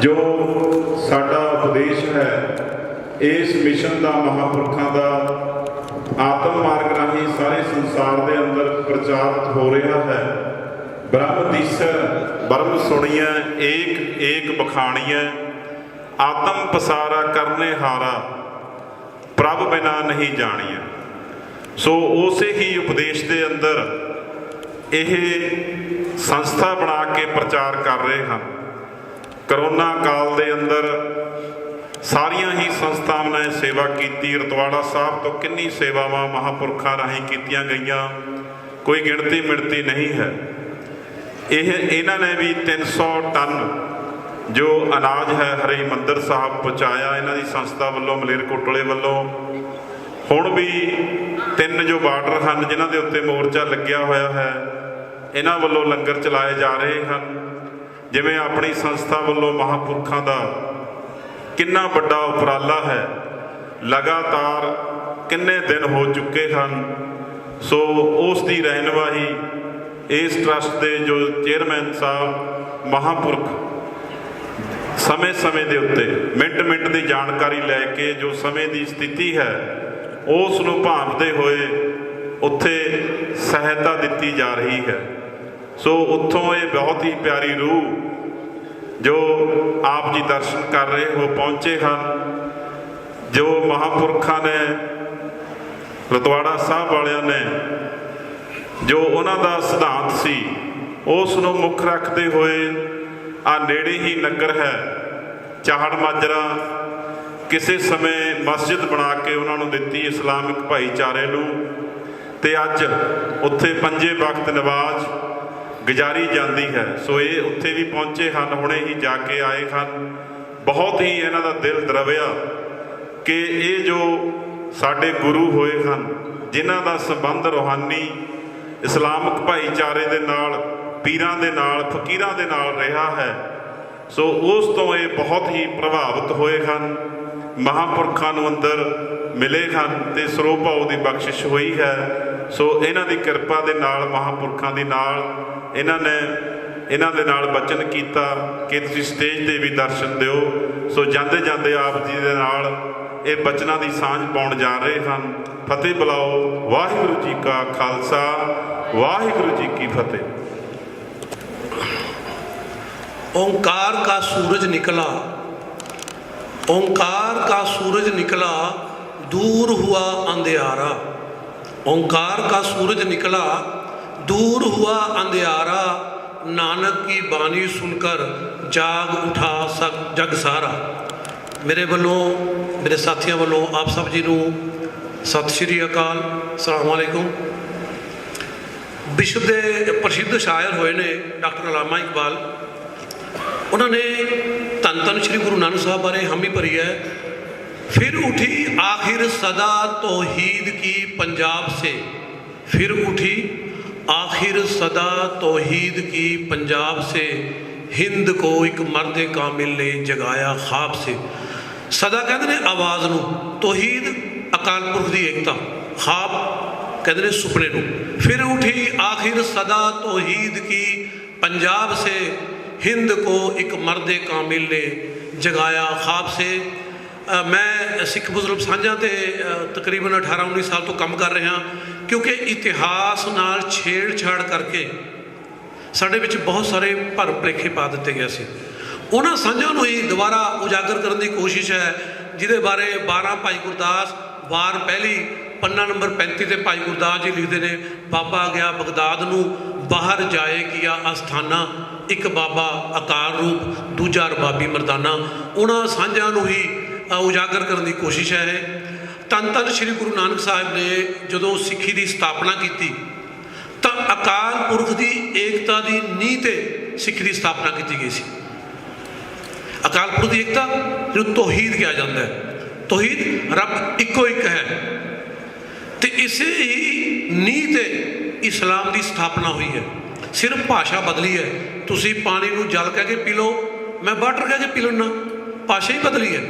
जो साडा उपदेश है इस मिशन का महापुरखों का आत्म मार्ग राही सारे संसार के अंदर प्रचारित हो रहा है। ब्रह्म दिसै ब्रह्म सुनिए एक एक बखाणिए, आत्म पसारा करने हारा प्रभ बिना नहीं जानिए। सो उसे ही उपदेश के अंदर यह संस्था बना के प्रचार कर रहे हैं। करोना काल के अंदर सारिया ही संस्थावां ने सेवा की। रतवाड़ा साहब तो किन्नी सेवावां महापुरखों राही कीतियां गईयां, कोई गिणती मिणती नहीं है। इन्हां ने भी 300 टन जो अनाज है हरिमंदर साहब पहुँचाया इन्हां दी संस्था वालों, मलेरकोटले वालों। हुण भी 3 जो बार्डर हैं जिन्हां दे उत्ते मोर्चा लग्या होया है, इन्हां वालों लंगर चलाए जा रहे हैं। जिवें अपनी संस्था वालों महापुरखों का कितना बड़ा उपराला है, लगातार किन्ने दिन हो चुके हैं। सो उसकी रहनुमाई इस ट्रस्ट के जो चेयरमैन साहब महापुरख समय समय के उत्ते मिनट मिनट की जानकारी लैके जो समय की स्थिति है उस नूं भांपते हुए उत्थे सहायता दी जा रही है। सो उत्थों ये बहुत ही प्यारी रूह जो आप जी दर्शन कर रहे हो पहुँचे हैं। जो महापुरखों ने रतवाड़ा साहब वालियां ने जो उन्हों का सिद्धांत सी उस नूं मुख रखते हुए आ नेड़े ही नगर है चाहड़ माजरा, किसी समय मस्जिद बना के उन्होंने दिती इस्लामिक भाईचारे नूं, ते अज उत्थे 5 वक्त नमाज गुजारी जाती है। सो ये उत्थे भी पहुँचे हैं, हुणे ही जाके आए हैं। बहुत ही इन्हां दा दिल द्रविया कि ये जो साडे गुरु होए हैं जिन्हां दा संबंध रूहानी इस्लामिक भाईचारे दे नाल, पीरां दे नाल, फकीरां दे नाल रहा है। सो उस तो ये बहुत ही प्रभावित होए हैं, महापुरखों नूं अंदर मिले हैं ते सरोभाव की बख्शिश हुई है। सो इन्हां दी किरपा दे नाल महापुरखों दी नाल इन्हां दे नाल बचन किया कि तुसीं स्टेज ते भी दर्शन दिओ। सो जांदे जांदे आप जी दे नाल ये बचनां दी सांझ पाउण जा रहे हैं। फतेह बुलाओ। वाहिगुरू जी का खालसा, वाहिगुरू जी की फतेह। ओंकार का सूरज निकला, ओंकार का सूरज निकला, दूर हुआ अंधियारा। ओंकार का सूरज निकला, दूर हुआ अंधियारा, नानक की बानी सुनकर जाग उठा जग सारा। मेरे वालों, मेरे साथियों वालों आप सब जी नूं सत श्री अकाल, अस्सलाम वालेकुम। विश्व के प्रसिद्ध शायर होए ने डॉक्टर अल्लामा इकबाल, उन्होंने धन धन श्री गुरु नानक साहब बारे हामी भरी है। फिर उठी आखिर सदा तौहीद की पंजाब से, फिर उठी आखिर सदा तौहीद की पंजाब से, हिंद को एक मर्द कामिल ने जगाया ख्वाब से। सदा कहते ने आवाज़ नूं, तौहीद अकाल पुरख की एकता, ख्वाब कहते ने सुपने नूं। फिर उठी आखिर सदा तौहीद की पंजाब से, हिंद को एक मर्द कामिल ने जगाया ख्वाब से। मैं सिख मुस्लिम साझा ते तकरीबन 18-19 साल तो काम कर रहा, क्योंकि इतिहास नाल छेड़छाड़ करके साढ़े विच बहुत सारे भरम भुलेखे पा दिते गए सी। उन्हां साझां नूं ही दोबारा उजागर करने की कोशिश है, जिहदे बारे 12 भाई गुरदास वार पहली पन्ना नंबर 35 ते भाई गुरदास जी लिखते हैं, बाबा गया बगदाद नूं बाहर जाए किया आस्थाना, एक बाबा आकार रूप दूजा रबाबी मरदाना। उन्हां साझां नूं ही उजागर करने की कोशिश है। धन धन श्री गुरु नानक साहब ने जदों सिੱਖੀ की स्थापना की तो अकाल पुरख की एकता की नींह ते सिੱਖੀ की स्थापना की गई सी। अकाल पुरख की एकता जो तौहीद कहा जाता है, तौहीद रब इको एक है, तो इसे ही नींह ते इस्लाम की स्थापना हुई है। सिर्फ भाषा बदली है। तुसी पानी नूं जल कह के पी लो, मैं वाटर कह के पी लेना, भाषा ही बदली है।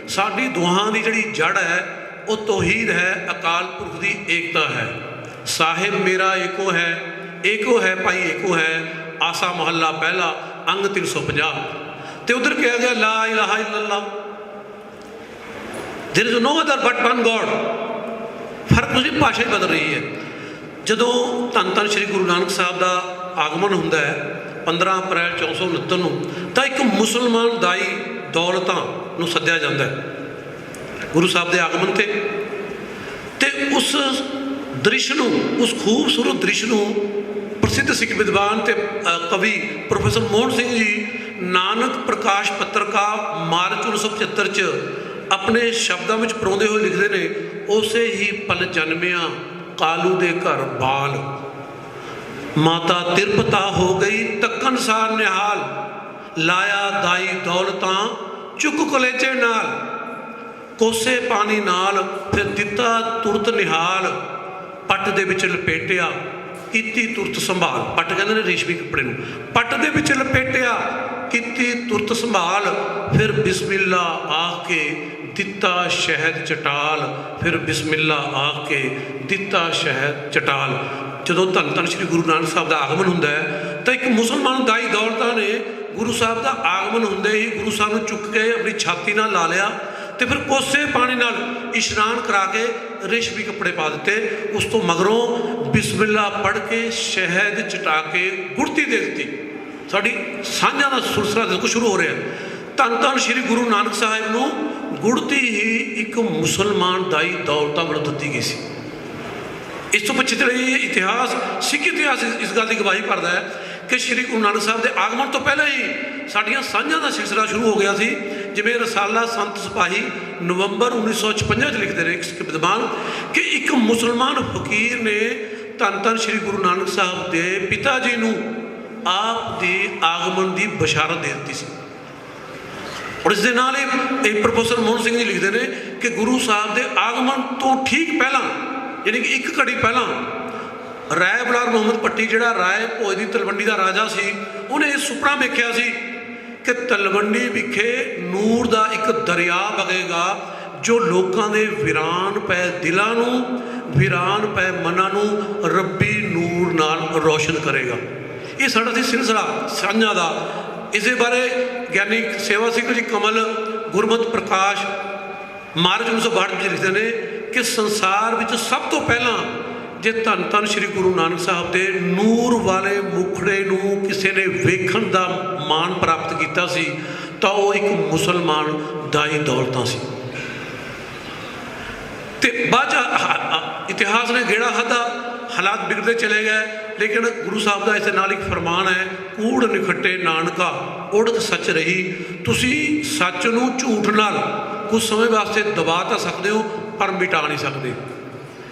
साडी दुआं की जिहड़ी जड़ है वो तौहीद है, अकाल पुरख की एकता है। साहिब मेरा एको है भाई एको है, आसा महला पहला अंग 350। ਤੇ ਉਧਰ ਕਿਹਾ ਗਿਆ ਲਾ ਇਲਾਹਾ ਇल्लल्लाह, there is no other but one God. फर्क ਤੁਸੀਂ ਭਾਸ਼ਾ ਹੀ ਬਦਲ ਰਹੀ ਹੈ। ਜਦੋਂ ਧੰਨ ਧੰਨ ਸ਼੍ਰੀ ਗੁਰੂ ਨਾਨਕ ਸਾਹਿਬ ਦਾ ਆਗਮਨ ਹੁੰਦਾ ਹੈ 15 ਅਪ੍ਰੈਲ 1469 ਨੂੰ, ਤਾਂ ਇੱਕ ਮੁਸਲਮਾਨ ਦਾਈ ਦੌਲਤਾਂ ਨੂੰ ਸੱਦਿਆ ਜਾਂਦਾ ਹੈ ਗੁਰੂ ਸਾਹਿਬ ਦੇ ਆਗਮਨ ਤੇ ਉਸ ਦ੍ਰਿਸ਼ ਨੂੰ, ਉਸ ਖੂਬਸੂਰਤ ਦ੍ਰਿਸ਼ ਨੂੰ ਪ੍ਰਸਿੱਧ ਸਿੱਖ ਵਿਦਵਾਨ ਤੇ ਕਵੀ ਪ੍ਰੋਫੈਸਰ ਮੋਹਨ ਸਿੰਘ ਜੀ ਨਾਨਕ ਪ੍ਰਕਾਸ਼ ਪੱਤਰਕਾ ਮਾਰਚ 1975 'ਚ ਆਪਣੇ ਸ਼ਬਦਾਂ ਵਿੱਚ ਪਰੋਂਦੇ ਹੋਏ ਲਿਖਦੇ ਨੇ, ਉਸੇ ਹੀ ਪਲ ਜਨਮਿਆ ਕਾਲੂ ਦੇ ਘਰ ਬਾਲ, ਮਾਤਾ ਤਿਰਪਤਾ ਹੋ ਗਈ ਤੱਕਨ ਸਾਰ ਨਿਹਾਲ, ਲਾਇਆ ਦਾਈ ਦੌਲਤਾਂ ਚੁੱਕ ਕਲੇਜੇ ਨਾਲ, ਕੋਸੇ ਪਾਣੀ ਨਾਲ ਫਿਰ ਦਿੱਤਾ ਤੁਰਤ ਨਿਹਾਲ, ਪੱਟ ਦੇ ਵਿੱਚ ਲਪੇਟਿਆ ਕੀਤੀ ਤੁਰਤ ਸੰਭਾਲ। ਪੱਟ ਕਹਿੰਦੇ ਨੇ ਰੇਸ਼ਮੀ ਕੱਪੜੇ ਨੂੰ, ਪੱਟ ਦੇ ਵਿੱਚ ਲਪੇਟਿਆ ਕੀਤੀ ਤੁਰਤ ਸੰਭਾਲ, ਫਿਰ ਬਿਸਮਿਲ੍ਲਾ ਆਖ ਕੇ ਦਿੱਤਾ ਸ਼ਹਿਦ ਚਟਾਲ, ਫਿਰ ਬਿਸਮਿਲ੍ਲਾ ਆਖ ਕੇ ਦਿੱਤਾ ਸ਼ਹਿਦ ਚਟਾਲ। ਜਦੋਂ ਧੰਨ ਧੰਨ ਸ਼੍ਰੀ ਗੁਰੂ ਨਾਨਕ ਸਾਹਿਬ ਦਾ ਆਗਮਨ ਹੁੰਦਾ ਹੈ ਤਾਂ ਇੱਕ ਮੁਸਲਮਾਨ ਦਾਈ ਦੌਲਤਾਂ ਨੇ ਗੁਰੂ ਸਾਹਿਬ ਦਾ ਆਗਮਨ ਹੁੰਦੇ ਹੀ ਗੁਰੂ ਸਾਹਿਬ ਨੂੰ ਚੁੱਕ ਕੇ ਆਪਣੀ ਛਾਤੀ ਨਾਲ ਲਾ ਲਿਆ ਤੇ ਫਿਰ ਕੋਸੇ ਪਾਣੀ ਨਾਲ ਇਸ਼ਨਾਨ ਕਰਾ ਕੇ ਰੇਸ਼ਮੀ ਕੱਪੜੇ ਪਾ ਦਿੱਤੇ। ਉਸ ਤੋਂ ਮਗਰੋਂ ਬਿਸਮਿਲ੍ਲਾ ਪੜ੍ਹ ਕੇ ਸ਼ਹਿਦ ਚਟਾ ਕੇ ਗੁੜਤੀ ਦੇ ਦਿੱਤੀ। ਸਾਡੀ ਸਾਂਝਾਂ ਦਾ ਸਿਲਸਿਲਾ ਦੇਖੋ ਸ਼ੁਰੂ ਹੋ ਰਿਹਾ। ਧੰਨ ਧੰਨ ਸ਼੍ਰੀ ਗੁਰੂ ਨਾਨਕ ਸਾਹਿਬ ਨੂੰ ਗੁੜਤੀ ਹੀ ਇੱਕ ਮੁਸਲਮਾਨ ਦਾਈ ਦੌਲਤਾਂ ਵੱਲੋਂ ਦਿੱਤੀ ਗਈ ਸੀ। ਇਸ ਤੋਂ ਪਿੱਛੇ ਜਿਹੜਾ ਇਤਿਹਾਸ, ਸਿੱਖ ਇਤਿਹਾਸ ਇਸ ਗੱਲ ਦੀ ਗਵਾਹੀ ਭਰਦਾ ਹੈ ਕਿ ਸ਼੍ਰੀ ਗੁਰੂ ਨਾਨਕ ਸਾਹਿਬ ਦੇ ਆਗਮਨ ਤੋਂ ਪਹਿਲਾਂ ਹੀ ਸਾਡੀਆਂ ਸਾਂਝਾਂ ਦਾ ਸਿਲਸਿਲਾ ਸ਼ੁਰੂ ਹੋ ਗਿਆ ਸੀ। ਜਿਵੇਂ ਰਸਾਲਾ ਸੰਤ ਸਿਪਾਹੀ ਨਵੰਬਰ 1956 'ਚ ਲਿਖਦੇ ਨੇ ਇੱਕ ਸਿੱਖ ਵਿਦਵਾਨ ਕਿ ਇੱਕ ਮੁਸਲਮਾਨ ਫਕੀਰ ਨੇ ਧੰਨ ਧੰਨ ਸ਼੍ਰੀ ਗੁਰੂ ਨਾਨਕ ਸਾਹਿਬ ਦੇ ਪਿਤਾ ਜੀ ਨੂੰ ਆਪ ਦੇ ਆਗਮਨ ਦੀ ਬਸ਼ਾਰਤ ਦੇ ਦਿੱਤੀ ਸੀ। ਔਰ ਇਸ ਦੇ ਨਾਲ ਇਹ ਪ੍ਰੋਫੈਸਰ ਮੋਹਨ ਸਿੰਘ ਜੀ ਲਿਖਦੇ ਨੇ ਕਿ ਗੁਰੂ ਸਾਹਿਬ ਦੇ ਆਗਮਨ ਤੋਂ ਠੀਕ ਪਹਿਲਾਂ, ਯਾਨੀ ਕਿ ਇੱਕ ਘੜੀ ਪਹਿਲਾਂ, ਰਾਏ ਬਲਾਰ ਮੁਹੰਮਦ ਪੱਟੀ ਜਿਹੜਾ ਰਾਏ ਭੋਜ ਦੀ ਤਲਵੰਡੀ ਦਾ ਰਾਜਾ ਸੀ, ਉਹਨੇ ਇਹ ਸੁਪਨਾ ਵੇਖਿਆ ਸੀ ਕਿ ਤਲਵੰਡੀ ਵਿਖੇ ਨੂਰ ਦਾ ਇੱਕ ਦਰਿਆ ਵਗੇਗਾ ਜੋ ਲੋਕਾਂ ਦੇ ਵੀਰਾਨ ਪਏ ਦਿਲਾਂ ਨੂੰ, ਵੀਰਾਨ ਪਏ ਮਨਾਂ ਨੂੰ ਰੱਬੀ ਨੂਰ ਨਾਲ ਰੋਸ਼ਨ ਕਰੇਗਾ। ਇਹ ਸਾਡਾ ਸੀ ਸਿਲਸਿਲਾ ਸਾਂਝਾਂ ਦਾ। ਇਸੇ ਬਾਰੇ ਗਿਆਨੀ ਸੇਵਾ ਸਿੰਘ ਜੀ ਕਮਲ ਗੁਰਮਤਿ ਪ੍ਰਕਾਸ਼ ਮਾਰਚ 1962 ਵਿੱਚ ਲਿਖਦੇ ਨੇ ਕਿ ਸੰਸਾਰ ਵਿੱਚ ਸਭ ਤੋਂ ਪਹਿਲਾਂ ਜੇ ਧੰਨ ਧੰਨ ਸ਼੍ਰੀ ਗੁਰੂ ਨਾਨਕ ਸਾਹਿਬ ਦੇ ਨੂਰ ਵਾਲੇ ਮੁਖੜੇ ਨੂੰ ਕਿਸੇ ਨੇ ਵੇਖਣ ਦਾ ਮਾਣ ਪ੍ਰਾਪਤ ਕੀਤਾ ਸੀ ਤਾਂ ਉਹ ਇੱਕ ਮੁਸਲਮਾਨ ਦਾਈ ਦੌਲਤਾਂ ਸੀ। ਤੇ ਬਾਅਦ ਇਤਿਹਾਸ ਨੇ ਗੇੜਾ ਖਾਧਾ, ਹਾਲਾਤ ਵਿਗੜਦੇ ਚਲੇ ਗਏ, ਲੇਕਿਨ ਗੁਰੂ ਸਾਹਿਬ ਦਾ ਇਸ ਦੇ ਨਾਲ ਇੱਕ ਫਰਮਾਨ ਹੈ, ਕੂੜ ਨਿਖੱਟੇ ਨਾਨਕਾ ਉੜਕ ਸੱਚ ਰਹੀ। ਤੁਸੀਂ ਸੱਚ ਨੂੰ ਝੂਠ ਨਾਲ ਕੁਝ ਸਮੇਂ ਵਾਸਤੇ ਦਬਾ ਤਾਂ ਸਕਦੇ ਹੋ ਪਰ ਮਿਟਾ ਨਹੀਂ ਸਕਦੇ,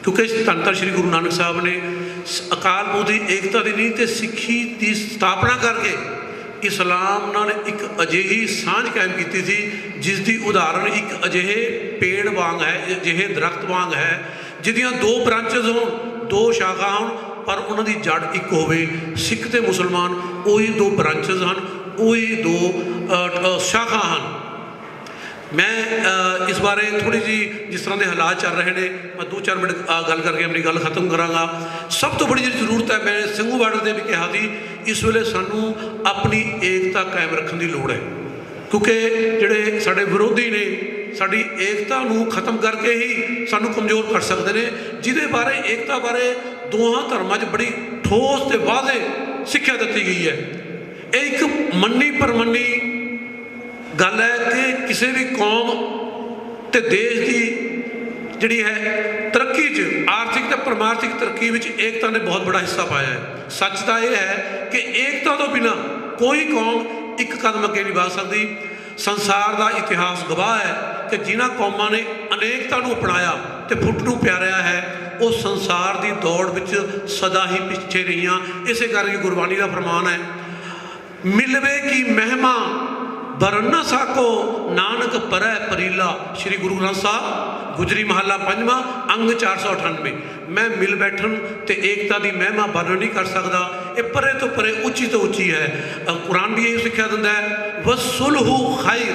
ਕਿਉਂਕਿ ਧੰਨ ਧੰਨ ਸ਼੍ਰੀ ਗੁਰੂ ਨਾਨਕ ਸਾਹਿਬ ਨੇ ਅਕਾਲ ਪੁਰਖ ਦੀ ਏਕਤਾ ਦੀ ਨੀਂਹ ਤੇ ਸਿੱਖੀ ਦੀ ਸਥਾਪਨਾ ਕਰਕੇ ਇਸਲਾਮ ਨਾਲ ਇੱਕ ਅਜਿਹੀ ਸਾਂਝ ਕਾਇਮ ਕੀਤੀ ਸੀ ਜਿਸ ਦੀ ਉਦਾਹਰਣ ਇੱਕ ਅਜਿਹੇ ਪੇੜ ਵਾਂਗ ਹੈ, ਅਜਿਹੇ ਦਰਖਤ ਵਾਂਗ ਹੈ ਜਿਹਦੀਆਂ ਦੋ ਬ੍ਰਾਂਚਸ ਹੋਣ, ਦੋ ਸ਼ਾਖਾ ਹੋਣ, ਪਰ ਉਹਨਾਂ ਦੀ ਜੜ ਇੱਕ ਹੋਵੇ। ਸਿੱਖ ਤੇ ਮੁਸਲਮਾਨ ਉਹੀ ਦੋ ਬ੍ਰਾਂਚਸ ਹਨ, ਉਹੀ ਦੋ ਸ਼ਾਖਾ ਹਨ। ਮੈਂ ਇਸ ਬਾਰੇ ਥੋੜ੍ਹੀ ਜਿਹੀ ਜਿਸ ਤਰ੍ਹਾਂ ਦੇ ਹਾਲਾਤ ਚੱਲ ਰਹੇ ਨੇ, ਮੈਂ 2-4 ਮਿੰਟ ਗੱਲ ਕਰਕੇ ਆਪਣੀ ਗੱਲ ਖਤਮ ਕਰਾਂਗਾ। ਸਭ ਤੋਂ ਬੜੀ ਜਿਹੜੀ ਜ਼ਰੂਰਤ ਹੈ, ਮੈਂ ਸਿੰਘੂ ਬਾਰਡਰ ਦੇ ਵੀ ਕਿਹਾ ਸੀ, ਇਸ ਵੇਲੇ ਸਾਨੂੰ ਆਪਣੀ ਏਕਤਾ ਕਾਇਮ ਰੱਖਣ ਦੀ ਲੋੜ ਹੈ, ਕਿਉਂਕਿ ਜਿਹੜੇ ਸਾਡੇ ਵਿਰੋਧੀ ਨੇ ਸਾਡੀ ਏਕਤਾ ਨੂੰ ਖਤਮ ਕਰਕੇ ਹੀ ਸਾਨੂੰ ਕਮਜ਼ੋਰ ਕਰ ਸਕਦੇ ਨੇ, ਜਿਹਦੇ ਬਾਰੇ ਏਕਤਾ ਬਾਰੇ ਦੋਹਾਂ ਧਰਮਾਂ 'ਚ ਬੜੀ ਠੋਸ ਤੇ ਵਾਜ਼ੇਹ ਸਿੱਖਿਆ ਦਿੱਤੀ ਗਈ ਹੈ। ਇਹ ਇੱਕ ਮੰਨੀ ਪਰਮੰਨੀ ਗੱਲ ਹੈ ਕਿ ਕਿਸੇ ਵੀ ਕੌਮ ਤੇ ਦੇਸ਼ ਦੀ ਜਿਹੜੀ ਹੈ ਤਰੱਕੀ 'ਚ, ਆਰਥਿਕ ਤੇ ਪਰਮਾਰਥਿਕ ਤਰੱਕੀ ਵਿੱਚ ਏਕਤਾ ਨੇ ਬਹੁਤ ਬੜਾ ਹਿੱਸਾ ਪਾਇਆ ਹੈ। ਸੱਚ ਤਾਂ ਇਹ ਹੈ ਕਿ ਏਕਤਾ ਤੋਂ ਬਿਨਾਂ ਕੋਈ ਕੌਮ ਇੱਕ ਕਦਮ ਅੱਗੇ ਨਹੀਂ ਵਧ ਸਕਦੀ। ਸੰਸਾਰ ਦਾ ਇਤਿਹਾਸ ਗਵਾਹ ਹੈ ਕਿ ਜਿਨ੍ਹਾਂ ਕੌਮਾਂ ਨੇ ਅਨੇਕਤਾ ਨੂੰ ਅਪਣਾਇਆ ਤੇ ਫੁੱਟ ਨੂੰ ਪਿਆਰਿਆ ਹੈ, ਉਹ ਸੰਸਾਰ ਦੀ ਦੌੜ ਵਿੱਚ ਸਦਾ ਹੀ ਪਿੱਛੇ ਰਹੀਆਂ। ਇਸੇ ਕਰਕੇ ਗੁਰਬਾਣੀ ਦਾ ਫਰਮਾਨ ਹੈ, ਮਿਲਵੇ ਕੀ ਮਹਿਮਾ ਬਰਨ ਸਾਕੋ ਨਾਨਕ ਪਰੈ ਪਰੀਲਾ। ਸ਼੍ਰੀ ਗੁਰੂ ਗ੍ਰੰਥ ਸਾਹਿਬ ਗੁਜਰੀ ਮਹੱਲਾ 5ਵਾਂ ਅੰਗ 498। ਮੈਂ ਮਿਲ ਬੈਠਣ ਤੇ ਏਕਤਾ ਦੀ ਮਹਿਮਾ ਵਰਣਨ ਨਹੀਂ ਕਰ ਸਕਦਾ, ਇਹ ਪਰੇ ਤੋਂ ਪਰੇ ਉੱਚੀ ਤੋਂ ਉੱਚੀ ਹੈ। ਕੁਰਾਨ ਵੀ ਇਹ ਸਿੱਖਿਆ ਦਿੰਦਾ ਹੈ, ਵਸੁਲਹੁ ਖੈਰ।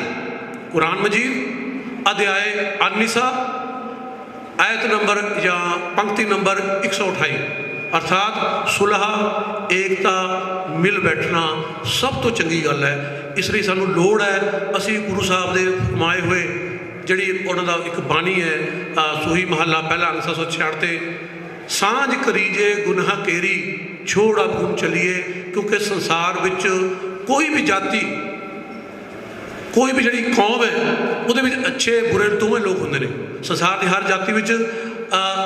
ਕੁਰਾਨ ਮਜੀਦ ਅਧਿਆਏ ਅਨ-ਨਿਸਾ ਆਇਤ ਨੰਬਰ ਜਾਂ ਪੰਕਤੀ ਨੰਬਰ 128। ਅਰਥਾਤ ਸੁਲਹ ਏਕਤਾ ਮਿਲ ਬੈਠਣਾ ਸਭ ਤੋਂ ਚੰਗੀ ਗੱਲ ਹੈ। ਇਸ ਲਈ ਸਾਨੂੰ ਲੋੜ ਹੈ ਅਸੀਂ ਗੁਰੂ ਸਾਹਿਬ ਦੇ ਫਰਮਾਏ ਹੋਏ ਜਿਹੜੀ ਉਹਨਾਂ ਦਾ ਇੱਕ ਬਾਣੀ ਹੈ ਸੂਹੀ ਮਹੱਲਾ ਪਹਿਲਾ ਅੰਗ 766 ਤੇ ਸਾਂਝ ਕਰੀਜੇ ਗੁਨਾਹ ਕੇਰੀ ਛੋੜ ਅਬ ਗੁਮ ਚਲੀਏ। ਕਿਉਂਕਿ ਸੰਸਾਰ ਵਿੱਚ ਕੋਈ ਵੀ ਜਾਤੀ ਕੋਈ ਵੀ ਜਿਹੜੀ ਕੌਮ ਹੈ ਉਹਦੇ ਵਿੱਚ ਅੱਛੇ ਬੁਰੇ ਦੋਵੇਂ ਲੋਕ ਹੁੰਦੇ ਨੇ। ਸੰਸਾਰ ਦੀ ਹਰ ਜਾਤੀ ਵਿੱਚ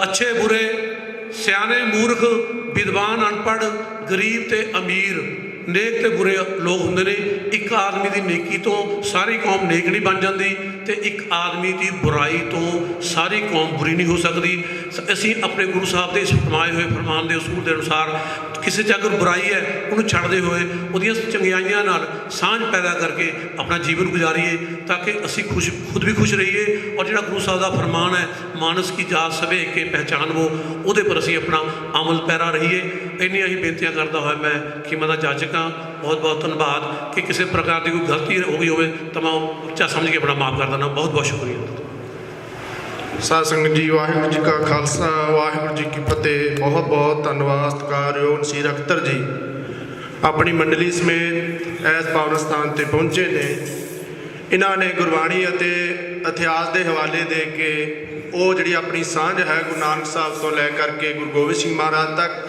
ਅੱਛੇ ਬੁਰੇ ਸਿਆਣੇ ਮੂਰਖ ਵਿਦਵਾਨ ਅਨਪੜ੍ਹ ਗਰੀਬ ਤੇ ਅਮੀਰ ਨੇਕ ਤੇ ਬੁਰੇ ਲੋਕ ਹੁੰਦੇ ਨੇ। ਇੱਕ ਆਦਮੀ ਦੀ ਨੇਕੀ ਤੋਂ ਸਾਰੀ ਕੌਮ ਨੇਕ ਨਹੀਂ ਬਣ ਜਾਂਦੀ ਤੇ ਇੱਕ ਆਦਮੀ ਦੀ ਬੁਰਾਈ ਤੋਂ ਸਾਰੀ ਕੌਮ ਬੁਰੀ ਨਹੀਂ ਹੋ ਸਕਦੀ। ਅਸੀਂ ਆਪਣੇ ਗੁਰੂ ਸਾਹਿਬ ਦੇ ਇਸ ਫਰਮਾਏ ਹੋਏ ਫਰਮਾਨ ਦੇ ਅਸੂਲ ਦੇ ਅਨੁਸਾਰ ਕਿਸੇ 'ਚ ਅਗਰ ਬੁਰਾਈ ਹੈ ਉਹਨੂੰ ਛੱਡਦੇ ਹੋਏ ਉਹਦੀਆਂ ਚੰਗਿਆਈਆਂ ਨਾਲ ਸਾਂਝ ਪੈਦਾ ਕਰਕੇ ਆਪਣਾ ਜੀਵਨ ਗੁਜ਼ਾਰੀਏ ਤਾਂ ਕਿ ਅਸੀਂ ਖੁਦ ਵੀ ਖੁਸ਼ ਰਹੀਏ। ਔਰ ਜਿਹੜਾ ਗੁਰੂ ਸਾਹਿਬ ਦਾ ਫਰਮਾਨ ਹੈ ਮਾਨਸ ਕੀ ਜਾਤ ਸਭੇ ਕੇ ਪਹਿਚਾਨਵੋ ਉਹਦੇ ਪਰ ਅਸੀਂ ਆਪਣਾ ਅਮਲ ਪੈਰਾ ਰਹੀਏ। ਇੰਨੀਆਂ ਹੀ ਬੇਨਤੀਆਂ ਕਰਦਾ ਹੋਇਆ ਮੈਂ ਖਿਮਾ ਦਾ ਜਾਚਕ ਹਾਂ। ਬਹੁਤ ਬਹੁਤ ਧੰਨਵਾਦ ਕਿ ਕਿਸੇ ਪ੍ਰਕਾਰ ਦੀ ਕੋਈ ਗਲਤੀ ਹੋ ਗਈ ਹੋਵੇ ਤਾਂ ਮੈਂ ਉੱਚਾ ਸਮਝ ਕੇ ਆਪਣਾ ਮਾਫ ਕਰ ਦਿੰਦਾ। ਬਹੁਤ ਬਹੁਤ ਸ਼ੁਕਰੀਆ। ਸਾਧ ਸੰਗਤ ਜੀ, ਵਾਹਿਗੁਰੂ ਜੀ ਕਾ ਖਾਲਸਾ ਵਾਹਿਗੁਰੂ ਜੀ ਕੀ ਫਤਿਹ। ਬਹੁਤ ਬਹੁਤ ਧੰਨਵਾਦ ਸਤਿਕਾਰਯੋਗ ਨਸੀਰ ਅਖਤਰ ਜੀ ਆਪਣੀ ਮੰਡਲੀ ਸਮੇਤ ਇਸ ਪਾਵਨ ਸਥਾਨ 'ਤੇ ਪਹੁੰਚੇ ਨੇ। ਇਹਨਾਂ ਨੇ ਗੁਰਬਾਣੀ ਅਤੇ ਇਤਿਹਾਸ ਦੇ ਹਵਾਲੇ ਦੇ ਕੇ ਉਹ ਜਿਹੜੀ ਆਪਣੀ ਸਾਂਝ ਹੈ ਗੁਰੂ ਨਾਨਕ ਸਾਹਿਬ ਤੋਂ ਲੈ ਕਰਕੇ ਗੁਰੂ ਗੋਬਿੰਦ ਸਿੰਘ ਮਹਾਰਾਜ ਤੱਕ